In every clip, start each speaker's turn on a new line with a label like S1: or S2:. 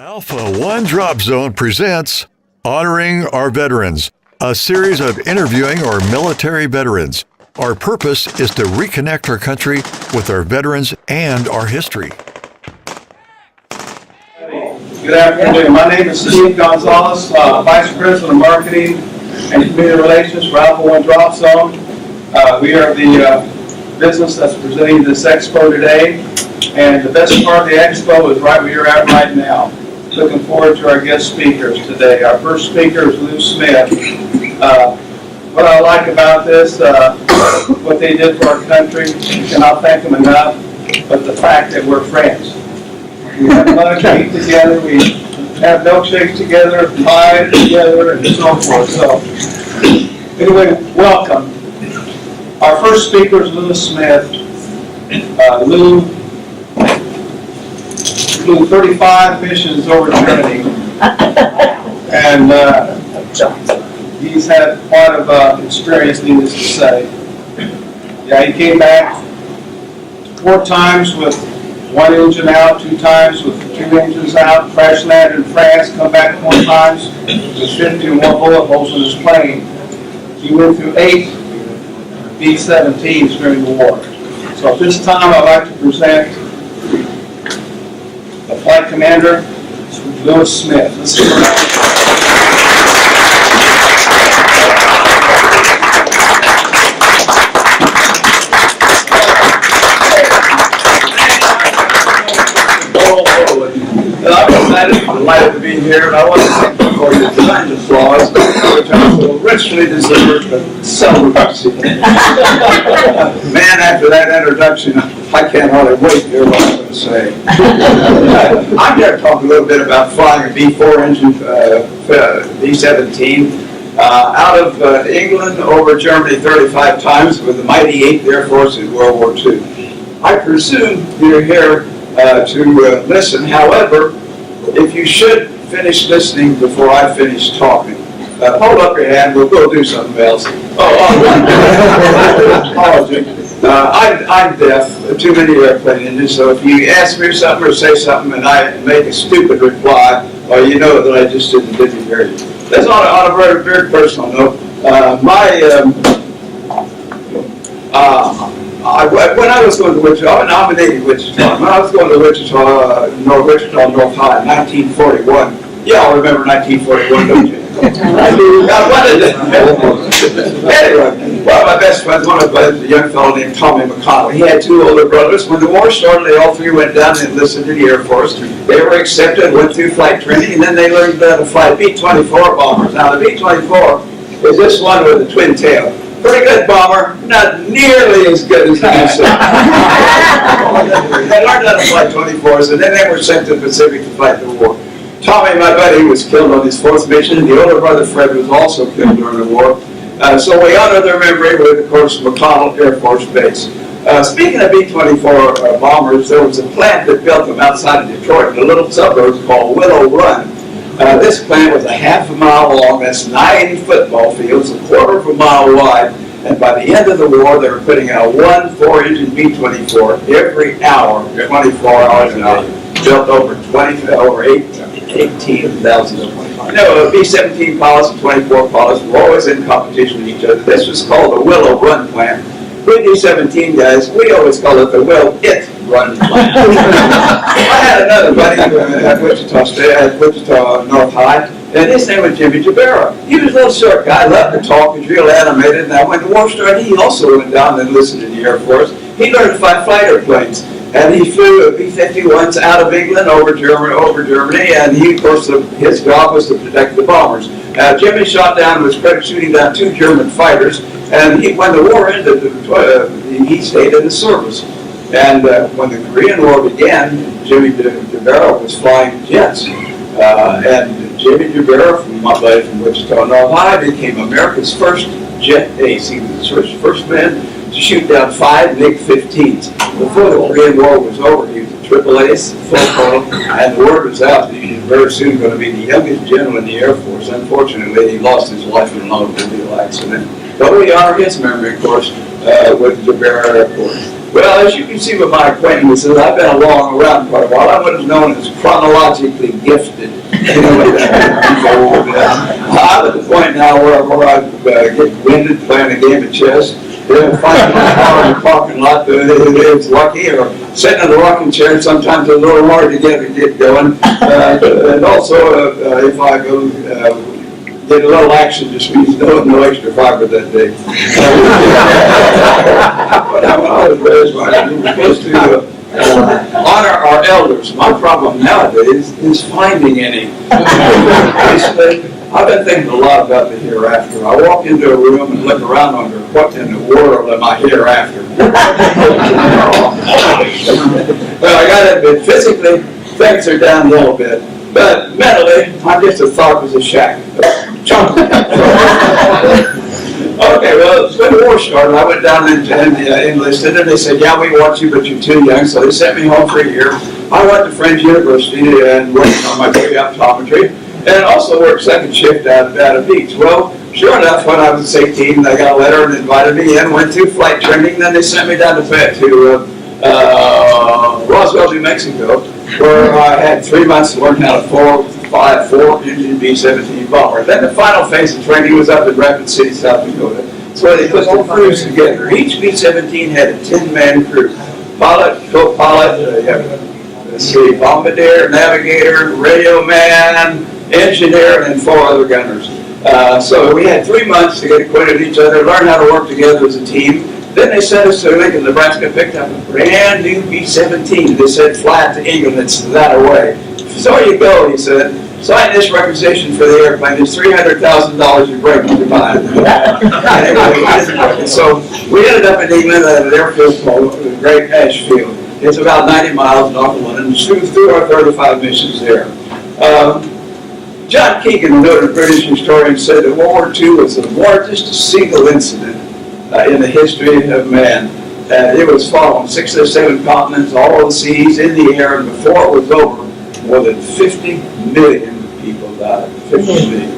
S1: Alpha One Drop Zone presents Honoring Our Veterans, a series of interviewing our military veterans. Our purpose is to reconnect our country with our veterans and our history.
S2: Good afternoon. My name is Steve Gonzalez, Vice President of Marketing and Community Relations for Alpha One Drop Zone. We are the business that's presenting this expo today, and the best part of the expo is right where you're at right now. Looking forward to our guest speakers today. Our first speaker is Lew Smith. What I like about this, what they did for our country, cannot thank them enough, but the fact that we're friends. We have lunch, we eat together, we have milkshakes together, pie together, and so forth. So, anyway, welcome. Our first speaker is Lew Smith. Lew flew 35 missions over Germany, and he's had quite of experience, needless to say. Yeah, he came back 4 times with 1 engine out, 2 times with 2 engines out, crash landed in France, come back 4 times with 51 bullet holes in his plane. He went through 8 B-17s during the war. So at this time, I'd like to present the Flight Commander, Lew Smith. Let's hear I'm delighted to be here, and I want to thank you for your kind applause, which I feel richly deserved, but seldom received. Man, after that introduction, I can't hardly wait to hear what I'm going to say. I'm here to talk a little bit about flying a B-4 engine B-17 out of England over Germany 35 times with the mighty 8th Air Force in World War II. I presume you're here to listen. However, if you should finish listening before I finish talking, hold up your hand, we'll go do something else. Apology. I'm deaf, too many airplane engines, so if you ask me something or say something and I make a stupid reply, well, you know that I just didn't hear you. That's on a very, very personal note. When I was going to Wichita, I'm nominated Wichita. When I was going to Wichita, North High, 1941. You all remember 1941, don't you? Anyway, one of my best friends, one of a young fellow named Tommy McConnell. He had 2 older brothers. When the war started, they all 3 went down and enlisted in the Air Force. They were accepted, went through flight training, and then they learned to fly B-24 bombers. Now, the B-24 is this one with a twin tail. Pretty good bomber, not nearly as good as the They learned how to fly 24s, and then they were sent to the Pacific to fight the war. Tommy, my buddy, was killed on his 4th mission. The older brother, Fred, was also killed during the war. So we honor their memory with, of course, McConnell Air Force Base. Speaking of B-24 bombers, there was a plant that built them outside of Detroit in a little suburb called Willow Run. This plant was a half a mile long, that's 9 football fields, a quarter of a mile wide, and by the end of the war, they were putting out 1 4-engine B-24 every hour, 24 hours an hour, built over 18,000. You know, B-17 pilots and 24 pilots were always in competition with each other. This was called the Willow Run plant. We B-17 guys, we always call it the Will It Run plant. I had another buddy at Wichita North High, and his name was Jimmy Jabera. He was a little short guy, loved to talk, he was real animated, and when the war started, he also went down and enlisted in the Air Force. He learned to fly fighter planes, and he flew B-51s out of England over Germany, and he, of course, his job was to protect the bombers. Jimmy was shooting down 2 German fighters, and when the war ended, he stayed in the service. And when the Korean War began, Jimmy Jabera was flying jets. And Jimmy Jabera, my buddy from Wichita North High, became America's first jet ace. He was the first man to shoot down 5 MiG-15s. Before the Korean War was over, he was a triple ace, full colonel, and the word was out that he was very soon going to be the youngest general in the Air Force. Unfortunately, he lost his life in an automobile accident. But we honor his memory, of course, with the Cdr Airport. Well, as you can see with my acquaintances, I've been around quite a while. I'm what is known as chronologically gifted. You know what that means? I'm at the point now where I get winded playing a game of chess. Finding my car in the parking lot, it's lucky, or sitting in a rocking chair, sometimes it's a little hard to get going. And also, if I go get a little action, just means no extra fiber that day. But I was raised by we were supposed to honor our elders. My problem nowadays is finding any. Basically, I've been thinking a lot about the hereafter. I walk into a room and look around and wonder, what in the world am I hereafter? Well, I got to admit, physically, things are down a little bit. But mentally, I'm just a thought was a shack. Okay, well, when the war started, I went down and enlisted, and they said, yeah, we want you, but you're too young, so they sent me home for a year. I went to Friends University and worked on my pre-optometry, and also worked second shift out of Beach. Well, sure enough, when I was 18, they got a letter and invited me in, went through flight training, then they sent me down to Roswell, New Mexico, where I had 3 months to learn how to fly a 4-engine B-17 bomber. Then the final phase of training was up in Rapid City, South Dakota. So they put the crews together. Each B-17 had a 10-man crew. Pilot, co-pilot, bombardier, navigator, radio man, engineer, and 4 other gunners. So we had 3 months to get acquainted with each other, learn how to work together as a team. Then they sent us to Lincoln, Nebraska, picked up a brand new B-17. They said, fly it to England, it's that away. So you go, he said, sign this requisition for the airplane. It's $300,000 you break with your mind. So we ended up in England at an airfield called Great Ashfield. It's about 90 miles north of London. Through our 35 missions there. John Keegan, a noted British historian, said that World War II was the largest single incident in the history of man. It was fought on 6 or 7 continents, all the seas, in the air, and before it was over, more than 50 million people died. 50 million.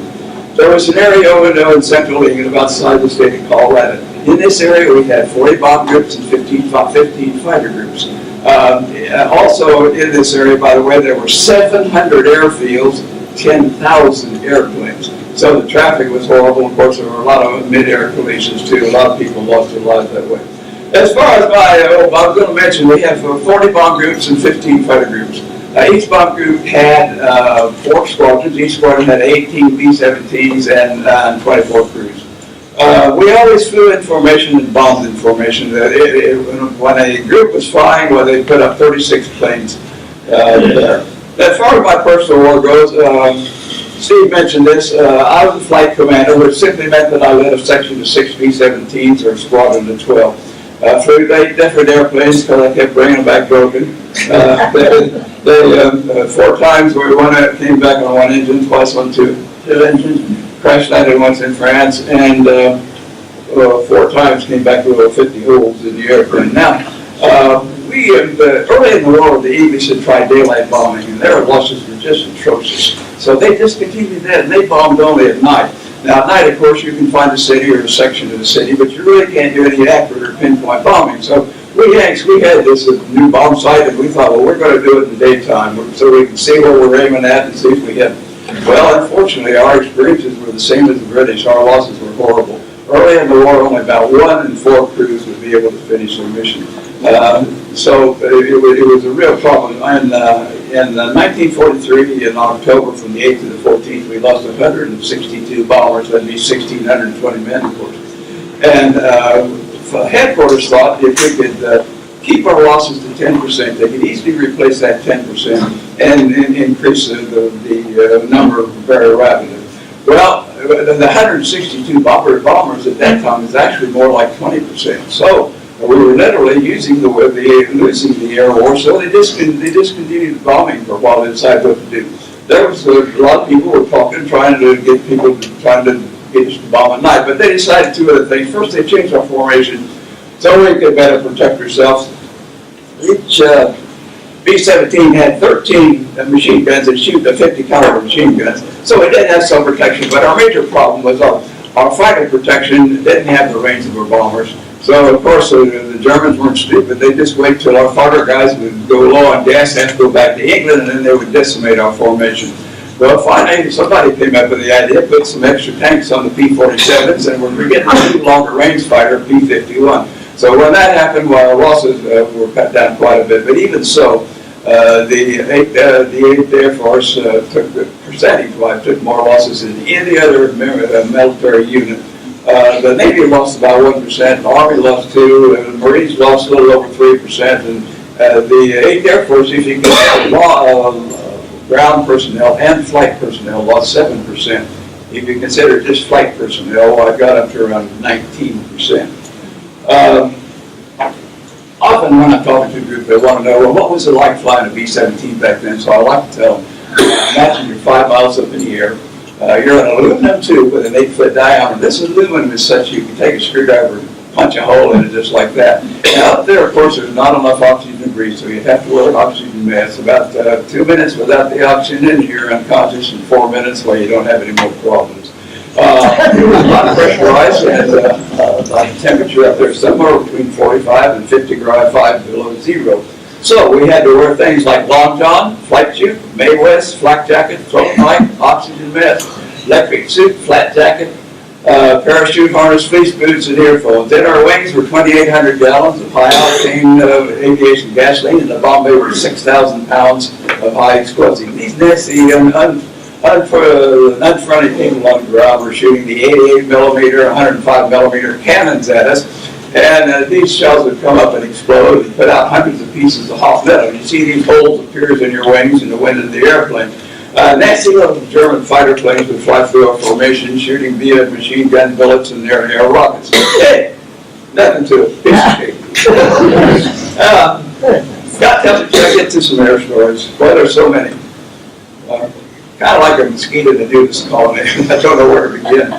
S2: There was an area over there in central England, about the size of the state of Colorado. In this area, we had 40 bomb groups and 15 fighter groups. Also in this area, by the way, there were 700 airfields, 10,000 airplanes. So the traffic was horrible. Of course, there were a lot of mid-air collisions too. A lot of people lost their lives that way. As far as I was going to mention, we have 40 bomb groups and 15 fighter groups. Each bomb group had 4 squadrons. Each squadron had 18 B-17s and 24 crews. We always flew in formation and bombed in formation. When a group was flying, well, they put up 36 planes there. As far as my personal war goes, Steve mentioned this. I was a flight commander, which simply meant that I led a section of 6 B-17s or a squadron of 12. Flew 8 different airplanes because I kept bringing them back broken. 4 times we came back on 1 engine, twice on 2 engines. Crash landed once in France, and 4 times came back with over 50 holes in the airplane. Now, early in the war, the English had tried daylight bombing, and their losses were just atrocious. So they discontinued that, and they bombed only at night. Now, at night, of course, you can find a city or a section of the city, but you really can't do any accurate or pinpoint bombing. So we had this new bomb site, and we thought, well, we're going to do it in the daytime so we can see where we're aiming at and see if we hit. Well, unfortunately, our experiences were the same as the British. Our losses were horrible. Early in the war, only about 1 in 4 crews would be able to finish their mission. So it was a real problem. In 1943, in October, from the 8th to the 14th, we lost 162 bombers. That'd be 1,620 men, of course. And headquarters thought if we could keep our losses to 10%, they could easily replace that 10% and increase the number very rapidly. Well, the 162 bombers at that time was actually more like 20%. So we were literally losing the air war, so they discontinued bombing for a while. They decided what to do. There was a lot of people were talking, trying to get us to bomb at night, but they decided 2 other things. First, they changed our formation so we could better protect ourselves. Each B-17 had 13 machine guns that shoot the 50 caliber machine guns, so we did have some protection. But our major problem was our our fighter protection didn't have the range of our bombers. So, of course, the Germans weren't stupid. They just wait till our fighter guys would go low on gas and have to go back to England, and then they would decimate our formation. Well, finally, somebody came up with the idea, put some extra tanks on the P-47s, and we're getting a new longer range fighter, P-51. So when that happened, well, our losses were cut down quite a bit. But even so, the 8th Air Force took the percentage-wise, took more losses than any other military unit. The Navy lost about 1%, the Army lost 2%, the Marines lost a little over 3%, and the 8th Air Force, if you can ground personnel and flight personnel lost 7%. If you consider just flight personnel, I got up to around 19%. Often when I'm talking to a group, they want to know, well, what was it like flying a B-17 back then? So I like to tell them, imagine you're 5 miles up in the air. You're an aluminum tube with an 8-foot diameter. This aluminum is such you can take a screwdriver and punch a hole in it just like that. Now up there, of course, there's not enough oxygen to breathe, so you have to wear an oxygen mask. About 2 minutes without the oxygen in, you're unconscious, and 4 minutes where you don't have any more problems. It was not pressurized, and the temperature up there somewhere between 45 and 55 below zero. So we had to wear things like long john, flight suit, Mae West, flak jacket, throat mic, oxygen mask, electric suit, flat jacket, parachute harness, fleece boots, and earphones. Then our wings were 2,800 gallons of high-octane aviation gasoline, and the Bombay were 6,000 pounds of high explosive. These nasty, unfronted people on the ground were shooting the 88 millimeter, 105 millimeter cannons at us. And these shells would come up and explode and put out hundreds of pieces of hot metal. You see these holes appears in your wings in the wind of the airplane. Nasty little German fighter planes would fly through our formation, shooting via machine gun bullets and air rockets. Hey, nothing to it. Piece of cake. Got to get to some air stories. Boy, there's so many. Kind of like a mosquito to do this colony. I don't know where to begin.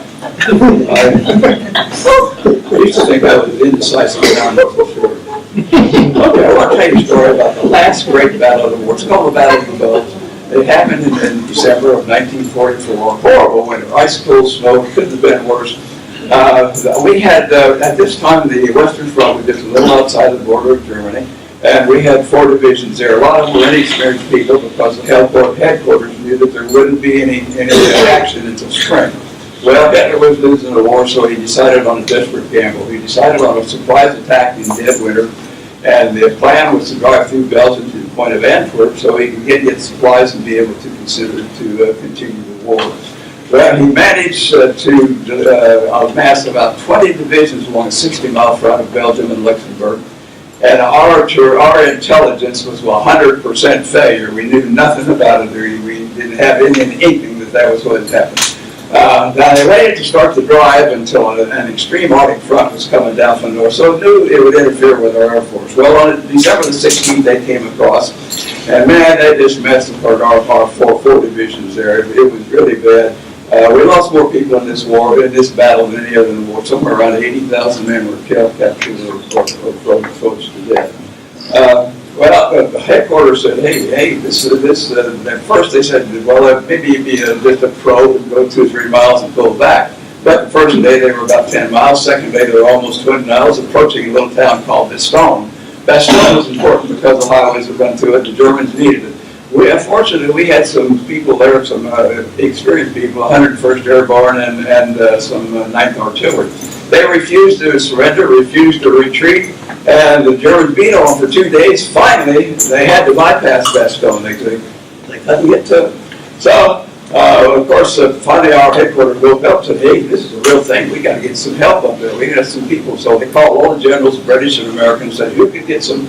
S2: I used to think I was indecisive around this for sure. Okay, I want to tell you a story about the last great battle of the war. It's called the Battle of the Bulge. It happened in December of 1944. Horrible winter, ice cold snow. It couldn't have been worse. We had, at this time, the Western Front was just a little outside the border of Germany. And we had 4 divisions there. A lot of them were inexperienced people because the headquarters knew that there wouldn't be any action until spring. Well, Hitler was losing the war, so he decided on a desperate gamble. He decided on a surprise attack in dead winter, and the plan was to drive through Belgium to the point of Antwerp so he could get supplies and be able to consider to continue the war. Well, he managed to amass about 20 divisions along a 60-mile front of Belgium and Luxembourg. And our intelligence was 100% failure. We knew nothing about it. We didn't have any inkling that was what had happened. Now they waited to start the drive until an extreme Arctic front was coming down from the north, so it knew it would interfere with our Air Force. Well, on December the 16th, they came across, and man, they just massacred our four divisions there. It was really bad. We lost more people in this war, in this battle, than any other war. Somewhere around 80,000 men were killed, captured, or folks to death. Well, the headquarters said, hey, this. At first they said, well, maybe it'd be just a probe and go 2 or 3 miles and pull back. But the first day they were about 10 miles. Second day they were almost 20 miles, approaching a little town called Bastogne. Bastogne was important because the highways would run through it. The Germans needed it. Unfortunately, we had some people there, some experienced people, 101st Airborne and some 9th Artillery. They refused to surrender, refused to retreat, and the Germans beat on for 2 days. Finally, they had to bypass Bastogne. They couldn't get to it. So, of course, finally our headquarters woke up and said, hey, this is a real thing. We got to get some help up there. We got some people. So they called all the generals, British and Americans, and said, who could get some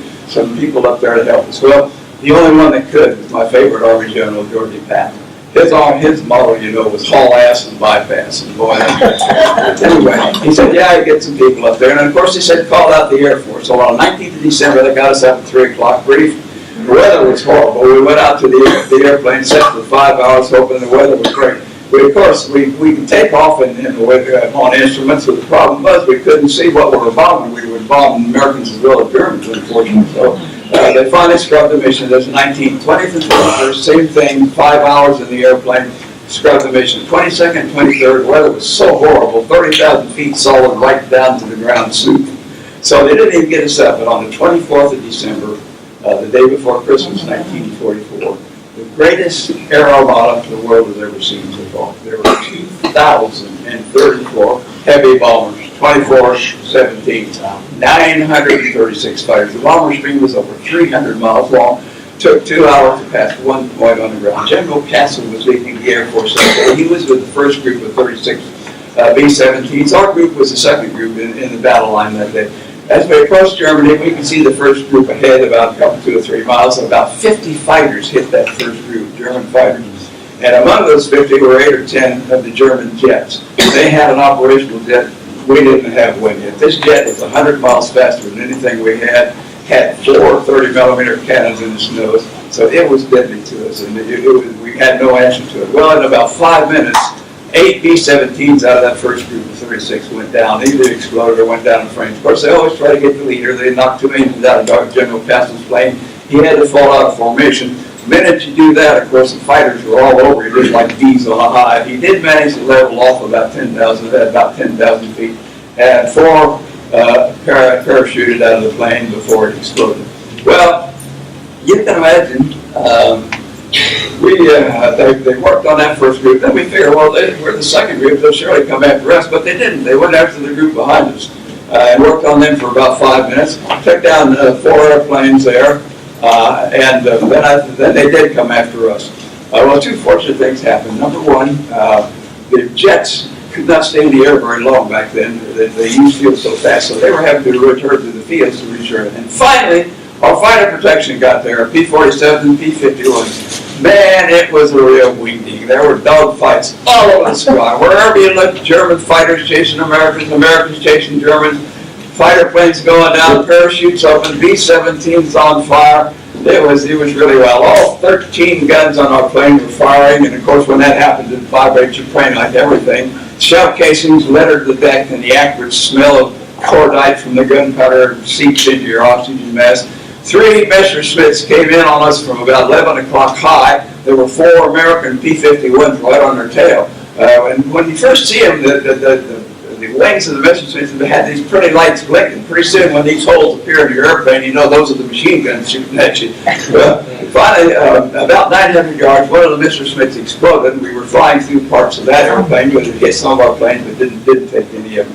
S2: people up there to help us? Well, the only one that could was my favorite Army General, George Patton. His motto, was haul ass and bypass. And boy, anyway, he said, yeah, I get some people up there. And of course, he said, call out the Air Force. So on the 19th of December, they got us up at 3 o'clock brief. The weather was horrible. We went out to the airplane, sat for 5 hours, hoping the weather was great. Of course, we could take off on instruments, but the problem was we couldn't see what we were bombing. We were bombing Americans as well as Germans, unfortunately. So they finally scrubbed the mission. There's 19th, 20th, and 21st, same thing, 5 hours in the airplane. scrubbed the mission. 22nd, 23rd, the weather was so horrible, 30,000 feet solid right down to the ground soup. So they didn't even get us up. But on the 24th of December, the day before Christmas, 1944, the greatest air armada the world has ever seen so far. There were 2,034 heavy bombers, 24-17, 936 fighters. The bomber stream was over 300 miles long. Took 2 hours to pass one point on the ground. General Castle was leading the Air Force that day. He was with the first group of 36 B-17s. Our group was the second group in the battle line that day. As we approached Germany, we could see the first group ahead about a couple, 2 or 3 miles. About 50 fighters hit that first group, German fighters. And among those 50 were 8 or 10 of the German jets. They had an operational jet. We didn't have one yet. This jet was 100 miles faster than anything we had 4 30-millimeter cannons in its nose, so it was deadly to us, and we had no answer to it. Well, in about 5 minutes, 8 B-17s out of that first group of 36 went down. Either exploded or went down in flames. Of course, they always try to get the leader. They knocked 2 engines out of General Castle's plane. He had to fall out of formation. The minute you do that, of course, the fighters were all over. He just like bees on a hive. He did manage to level off about 10,000 feet, and 4 parachuted out of the plane before it exploded. Well, you can imagine, they worked on that first group. Then we figured, well, we're the second group, they'll surely come after us, but they didn't. They went after the group behind us and worked on them for about 5 minutes. Took down 4 airplanes there, and then they did come after us. Well, 2 fortunate things happened. Number one, the jets could not stay in the air very long back then. They used fuel so fast, so they were having to return to the fields to return. And finally, our fighter protection got there, P-47 and P-51s. Man, it was a real weeding. There were dogfights all over the sky. Wherever you looked, German fighters chasing Americans, Americans chasing Germans, fighter planes going down, parachutes open, B-17s on fire. It was really well. All 13 guns on our plane were firing, and of course when that happened, it vibrates your plane like everything. Shell casings littered the deck, and the acrid smell of cordite from the gunpowder seeped into your oxygen mask. 3 Messerschmitts came in on us from about 11 o'clock high. There were 4 American P-51s right on their tail. And when you first see them, the wings of the Messerschmitts had these pretty lights blinking. Pretty soon, when these holes appear in your airplane, you know those are the machine guns shooting at you. Well, finally, about 900 yards, one of the Messerschmitts exploded. We were flying through parts of that airplane, but it hit some of our planes, but didn't take any of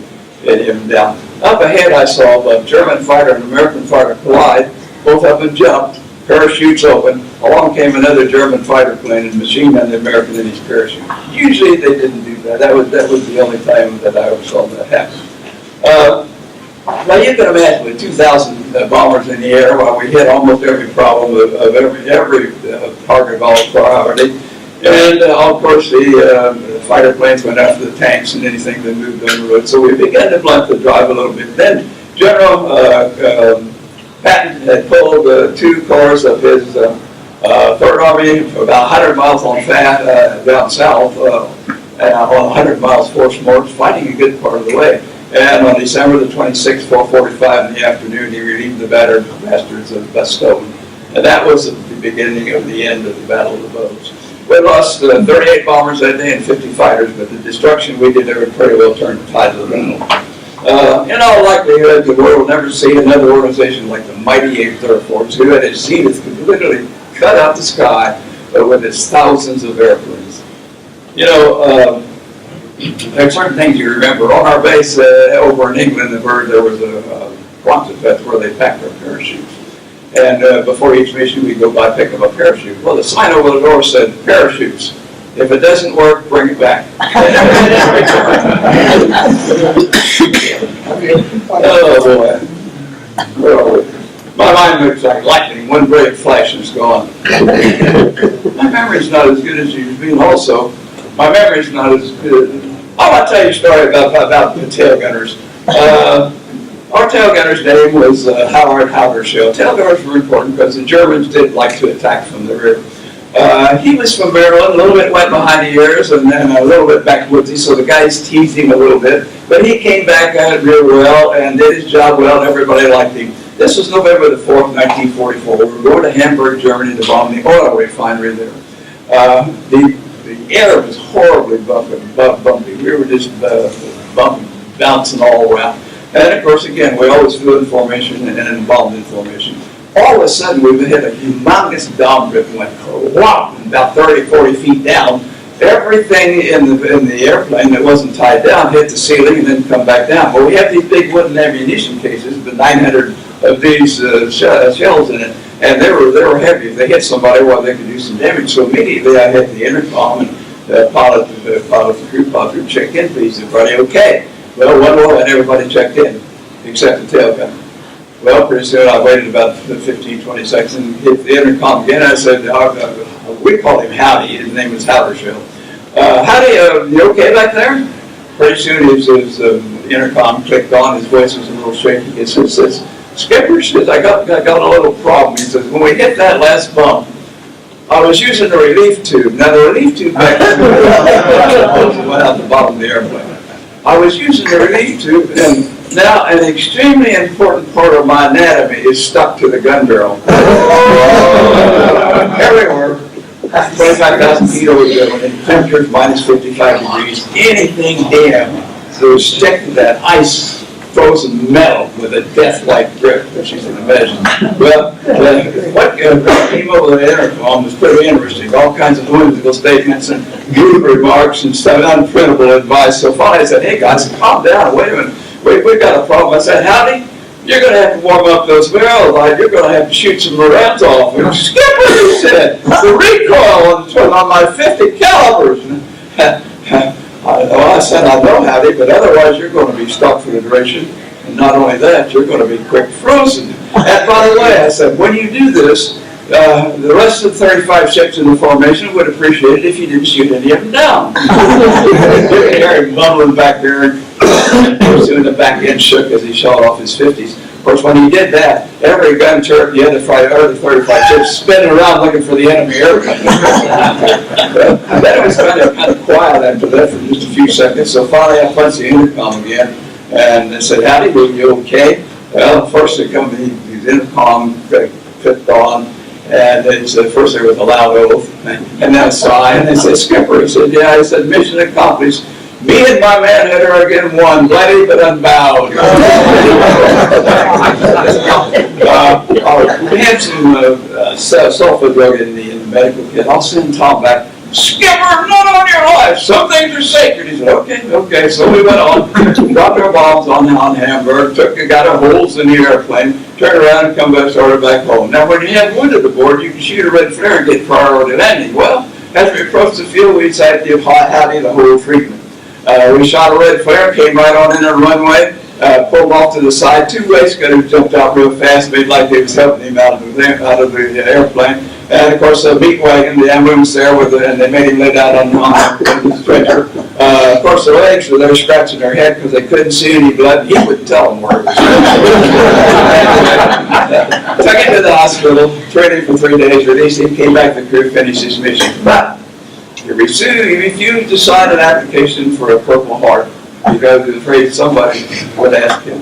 S2: them down. Up ahead, I saw a German fighter and an American fighter collide. Both of them jumped, parachutes open. Along came another German fighter plane and machine gunned the American in his parachute. Usually they didn't do that. That was the only time that I ever saw that happen. Now you can imagine with 2,000 bombers in the air, while we hit almost every problem of every target of all priority. And of course the fighter planes went after the tanks and anything that moved on the road. So we began to blunt the drive a little bit. Then General Patton had pulled 2 corps of his 3rd Army for about 100 miles on down south, on 100 miles force march, fighting a good part of the way. And on December the 26th, 4:45 in the afternoon, he relieved the battered bastards of Bastogne. And that was the beginning of the end of the Battle of the Bulge. We lost 38 bombers that day and 50 fighters, but the destruction we did there would pretty well turn the tide of the battle. In all likelihood, the world will never see another organization like the mighty 8th Air Force, who at its zenith could literally cut out the sky with its thousands of airplanes. You know, there are certain things you remember. On our base over in England, there was a Quonset where they packed our parachutes. And before each mission, we'd go by pick up a parachute. Well, the sign over the door said, "Parachutes. If it doesn't work, bring it back." Oh, boy. Well, my mind moves like lightning. One great flash and it's gone. My memory's not as good as you've been also. My memory's not as good. I want to tell you a story about the tail gunners. Our tail gunner's name was Howard Haugerschell. Tail gunners were important because the Germans did like to attack from the rear. He was from Maryland, a little bit wet behind the ears, and then a little bit backwoodsy, so the guys teased him a little bit. But he came back at it real well and did his job well, and everybody liked him. This was November the 4th, 1944. We were going to Hamburg, Germany to bomb the oil refinery there. The the air was horribly bumpy. We were just bouncing all around. And of course, again, we always flew in formation and bombed in formation. All of a sudden, we hit a humongous downdraft and went whop, about 30, 40 feet down. Everything in the airplane that wasn't tied down hit the ceiling and then come back down. Well, we have these big wooden ammunition cases, the 900 of these shells in it, and they were heavy. If they hit somebody, well, they could do some damage. So immediately I hit the intercom, and the crew pilot checked in, please, everybody okay? Well, and everybody checked in, except the tail gunner. Well, pretty soon I waited about 15, 20 seconds and hit the intercom again. I said, we called him Howdy. His name was Howdersfield. Howdy, you okay back there? Pretty soon his intercom clicked on. His voice was a little shaky. He says, Skipper, says, I got a little problem. He says, when we hit that last bump, I was using the relief tube. Now, the relief tube back then went out the bottom of the airplane. I was using the relief tube, and now an extremely important part of my anatomy is stuck to the gun barrel. Everywhere, 25,000 feet over the temperature's minus 55 degrees, anything damn, so stick to that ice frozen metal with a death-like grip, as you can imagine. Well, what came over the intercom was pretty interesting. All kinds of whimsical statements and good remarks and some unprintable advice. So finally I said, hey guys, calm down, wait a minute. We've got a problem. I said, Howdy, you're going to have to warm up those barrels. You're going to have to shoot some rounds off. And Skipper, he said, the recoil on my 50 calibers. I said, I know, Howdy, but otherwise you're going to be stuck for the duration. And not only that, you're going to be quick frozen. And by the way, I said, when you do this, the rest of the 35 ships in the formation would appreciate it if you didn't shoot any of them down. You can hear him mumbling back there, and soon the back end shook as he shot off his 50s. Of course, when he did that, every gun turret, the other 35 ships spinning around looking for the enemy airplane. Then it was kind of quiet after that for just a few seconds. So finally, I punched the intercom again, and I said, Howdy, are you okay? Well, first they come, these intercom clicked on. And first there was a loud oath, and then a sigh, and they said, Skipper, he said, yeah, I said, mission accomplished. Me and my man had her again won, bloody but unbowed. We had some sulfur drug in the medical kit. I'll send Tom back. Skipper, not on your life. Some things are sacred. He said, okay. So we went on, dropped our bombs on Hamburg, got our holes in the airplane, turned around and come back, started back home. Now, when you have wounded aboard, you can shoot a red flare and get priority landing. Well, as we approached the field, we decided to give Howdy the whole treatment. We shot a red flare, came right on in the runway, pulled off to the side. Two race gunners jumped out real fast, made like they was helping him out of the airplane. And of course, the meat wagon, the ambulance there, and they made him lay down on the stretcher. Of course, the legs were there scratching their head because they couldn't see any blood. He wouldn't tell them where it was. Took him to the hospital, treated him for 3 days, released him, came back to the crew, finished his mission. But he refused to sign an application for a Purple Heart because he was afraid somebody would ask him.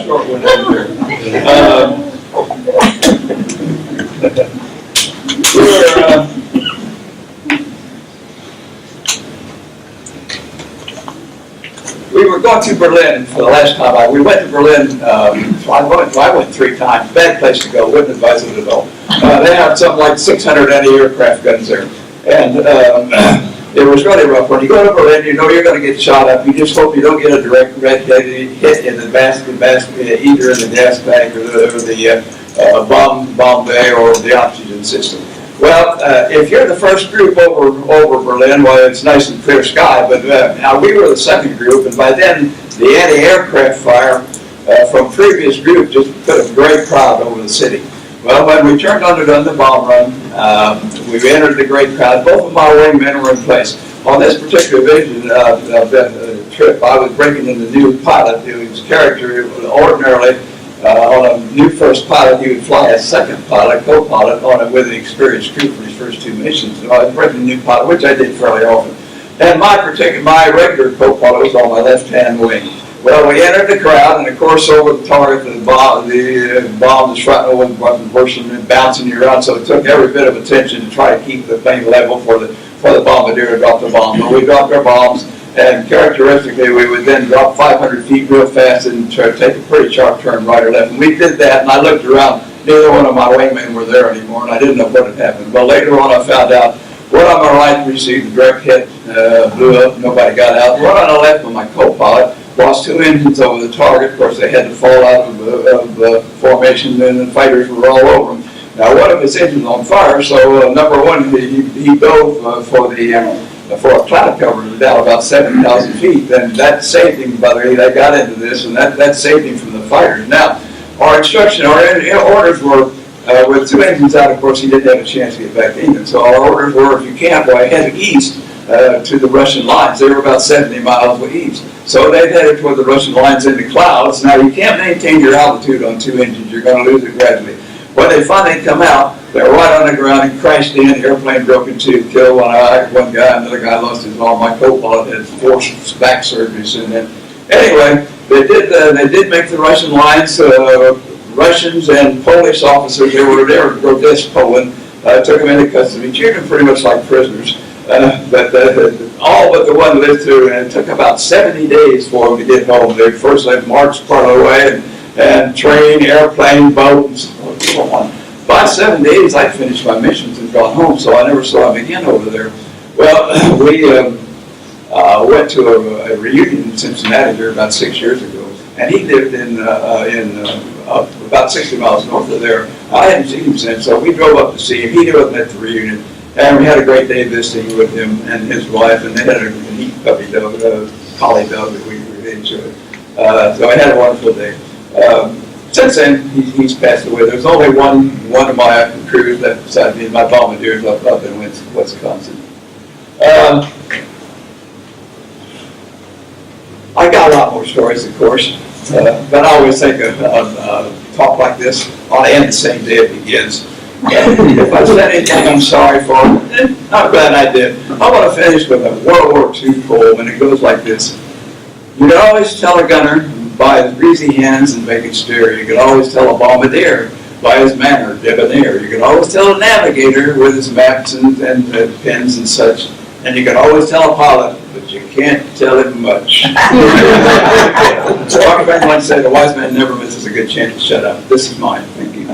S2: Short one over we were going to Berlin for the last time. We went to Berlin. I went 3 times. Bad place to go. Wouldn't advise it at all. They had something like 600 anti-aircraft guns there, and it was really rough. When you go to Berlin, you know you're going to get shot up. You just hope you don't get a direct red hit in the basket, either in the gas bag or the bomb bay or the oxygen system. Well, if you're the first group over Berlin, well, it's nice and clear sky, but now we were the second group, and by then the anti-aircraft fire from previous groups just put a great crowd over the city. Well, when we turned on the bomb run, we entered the great crowd. Both of my wingmen were in place. On this particular trip, I was breaking in the new pilot whose character ordinarily, on a new first pilot, he would fly a second pilot, co-pilot, on it with an experienced crew for his first 2 missions. So I was breaking the new pilot, which I did fairly often. And my regular co-pilot was on my left-hand wing. Well, we entered the crowd, and of course, over the target, the bomb, the shrapnel was bursting and bouncing you around, so it took every bit of attention to try to keep the thing level for the bombardier to drop the bomb. But we dropped our bombs, and characteristically, we would then drop 500 feet real fast and try to take a pretty sharp turn right or left. And we did that, and I looked around. Neither one of my wingmen were there anymore, and I didn't know what had happened. But later on, I found out one on my right received a direct hit, blew up, nobody got out. One on the left with my co-pilot lost 2 engines over the target. Of course, they had to fall out of formation, and the fighters were all over them. Now, one of his engines on fire, so number one, he dove for a cloud cover down about 7,000 feet. And that saved him, by the way, they got into this, and that saved him from the fighters. Now, our orders were, with 2 engines out, of course, he didn't have a chance to get back in. So our orders were, if you can't, well, head east to the Russian lines. They were about 70 miles east. So they headed toward the Russian lines into clouds. Now, you can't maintain your altitude on 2 engines. You're going to lose it gradually. When they finally come out, they're right on the ground and crashed in. The airplane broke in 2, killed one guy, another guy lost his arm. My co-pilot had 4 back surgeries. And then, anyway, they did make the Russian lines. Russians and Polish officers, they were grotesque Poland, took them into custody, treated them pretty much like prisoners. But all but the one lived through, and it took about 70 days for them to get home. They first marched part of the way, and train, airplane, boat, and so on. By 7 days, I'd finished my missions and gone home, so I never saw him again over there. Well, we went to a reunion in Cincinnati here about 6 years ago, and he lived in about 60 miles north of there. I hadn't seen him since, so we drove up to see him. He wasn't at the reunion, and we had a great day visiting with him and his wife, and they had a neat puppy dog, collie dog that we really enjoyed. So I had a wonderful day. Since then, he's passed away. There's only one of my crews left beside me, my bombardiers up in Wisconsin. I got a lot more stories, of course, but I always think a talk like this ought to end the same day it begins. If I said anything I'm sorry for, I'm glad I did. I want to finish with a World War II poem, and it goes like this. You can always tell a gunner by his greasy hands and bacon steer. You can always tell a bombardier by his manner debonair. You can always tell a navigator with his maps and pens and such. And you can always tell a pilot, but you can't tell him much. Walker Benjamin once said, a wise man never misses a good chance to shut up. This is mine. Thank you.